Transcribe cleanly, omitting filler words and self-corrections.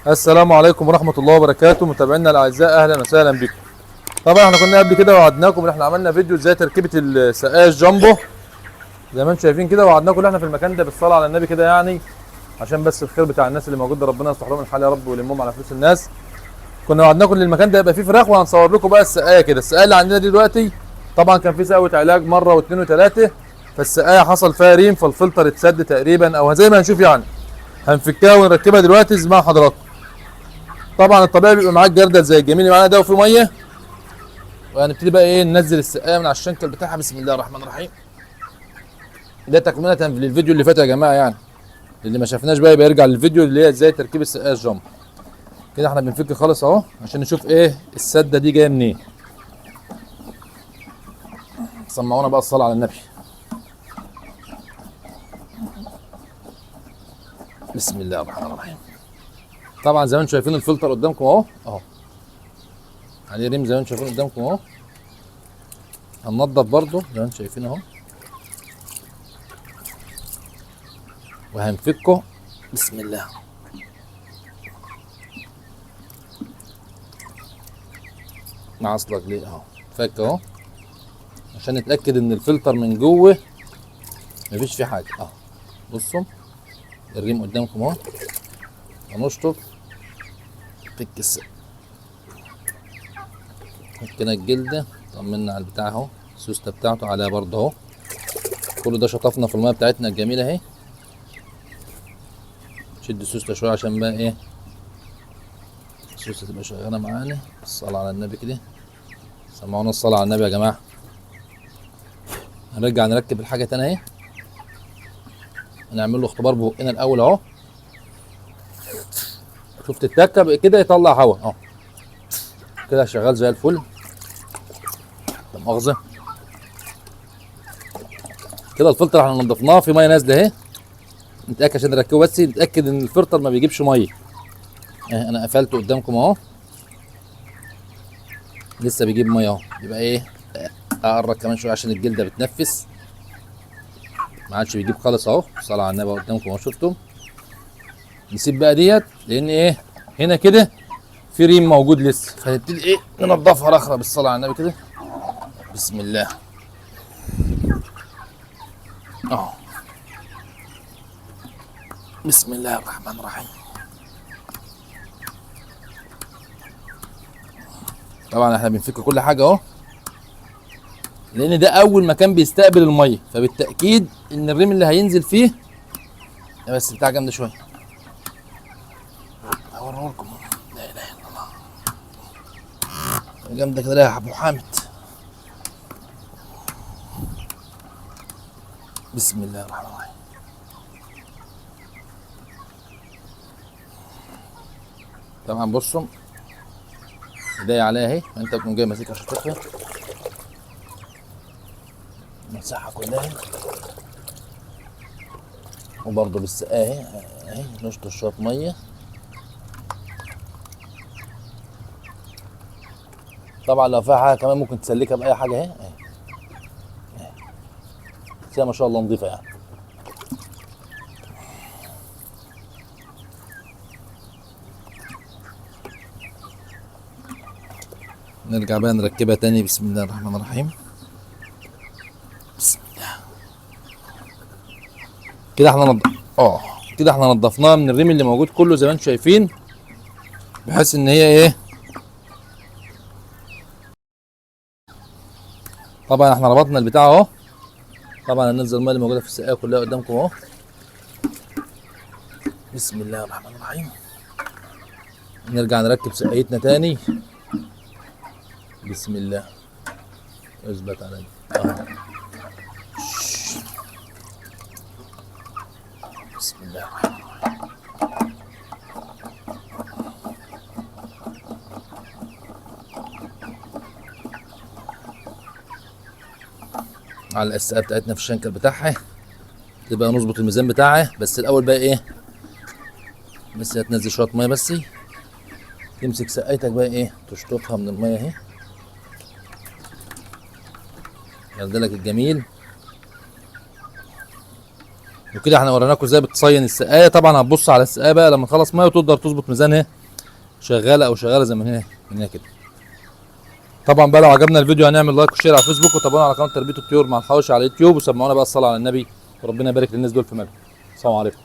السلام عليكم ورحمة الله وبركاته، متابعينا الأعزاء أهلا وسهلا بكم. طبعا احنا كنا قبل كده وعدناكم ان احنا عملنا فيديو ازاي تركيبة السقاية الجامبو زي ما انتم شايفين كده، وعدناكم ان احنا في المكان ده بالصلاة على النبي كده يعني عشان بس الخير بتاع الناس اللي موجود ده ربنا يصلح لهم الحال يا رب ويلمهم على فلوس الناس. كنا وعدناكم ان المكان ده يبقى فيه فراخ، وهنصور لكم بقى السقاية كده. السقاية اللي عندنا دي دلوقتي طبعا كان في سقوة علاج مرة واثنين وثلاثة، فالسقاية حصل فيها ريم فالفلتر اتسد تقريبا او زي ما هنشوف يعني. هنفكها ونركبها دلوقتي زي ما حضراتكم. طبعا الطبيعي بيبقى معاك جردل زي الجميل اللي معانا ده وفي ميه، وهنبتدي بقى ايه ننزل السقايه من على الشنكل بتاعها. بسم الله الرحمن الرحيم. ده تكمله للفيديو اللي فات يا جماعه يعني، اللي ما شافناش بقى يبقى يرجع للفيديو اللي هي ازاي تركيب السقايه الجامب. كده احنا بنفك خالص اهو عشان نشوف ايه السده دي جايه منين. سمعونا بقى الصلاه على النبي. بسم الله الرحمن الرحيم. طبعا زي ما انتم شايفين الفلتر قدامكم اهو عليه ريم زي ما انتم شايفين قدامكم اهو. هننضف برده زي ما انتم شايفين اهو وهنفكه. بسم الله. معصلك ليه اهو فك اهو عشان نتاكد ان الفلتر من جوه مفيش فيه حاجه اهو. بصوا الريم قدامكم اهو. هنشطف فك فكنا الجلده، طمنا على البتاع اهو، السوسته بتاعته عليها برضه اهو. كل ده شطفنا في الميه بتاعتنا الجميله اهي. شد السوسته شويه عشان بقى ايه السوسته تبقى شغاله معانا. الصلاه على النبي كده. سمعونا الصلاه على النبي يا جماعه. هنرجع نركب الحاجه تاني اهي. هنعمل له اختبار ببقنا الاول اهو. شفت التكه كده يطلع هوا اهو كده شغال زي الفل. لا مؤاخذه. كده الفلتر احنا نضفناه في ميه نازله اهي. نتاكد عشان نركبه بس نتاكد ان الفلتر ما بيجيبش ميه. انا قفلته قدامكم اهو لسه بيجيب ميه اهو. يبقى ايه اقرب كمان شويه عشان الجلده بتنفس. ما عادش بيجيب خالص اهو. صلاه على النبي قدامكم اهو شفتم. نسيب بقى ديت لان ايه هنا كده في ريم موجود لسه، فنبتدي ايه ننضفها رخره بالصلاه على النبي كده. بسم الله اهو. بسم الله الرحمن الرحيم. طبعا احنا بنفك كل حاجه اهو لان ده اول مكان بيستقبل الميه، فبالتاكيد ان الريم اللي هينزل فيه بس بتاع جامده شويه. هوريه لكم. لا اله الا الله. جامده كده يا ابو حامد. بسم الله الرحمن الرحيم. طبعا بصوا ايديا عليها اهي، انت بتكون جاي ماسكها شطفها مساحه كلها وبرضه بالسقايه اهي نشطف شويه ميه. طبعا لو فيها حاجه كمان ممكن تسلكها باي حاجه اهي اهي ما شاء الله نظيفه يعني. نرجع بقى نركبها تاني. بسم الله الرحمن الرحيم. بسم الله. كده احنا كده احنا نضفناها من الريم اللي موجود كله زي ما انتم شايفين، بحيث ان هي ايه. طبعا احنا ربطنا البتاع اهو. طبعا هننزل الميه اللي موجوده في السقايه كلها قدامكم اهو. بسم الله الرحمن الرحيم. نرجع نركب سقايتنا تاني. بسم الله. اثبت على اهو. بسم الله الرحمن الرحيم. على السقايه بتاعتنا في الشنكل بتاعها تبقى نظبط الميزان بتاعها. بس الاول بقى ايه بس هتنزل شويه ميه بس. تمسك سقايتك بقى ايه تشطفها من الميه اهي. جردلك الجميل وكده احنا وريناكم ازاي بتصين السقايه. طبعا هتبص على السقايه بقى لما تخلص ميه وتقدر تظبط ميزانها شغاله او شغاله زي ما هي من هنا كده. طبعا بقى لو عجبنا الفيديو هنعمل لايك وشير على الفيسبوك، وتابعونا على قناه تربيه الطيور مع الحواشي على اليوتيوب، وسمعونا بقى الصلاه على النبي، وربنا يبارك للناس دول في مالهم. السلام عليكم.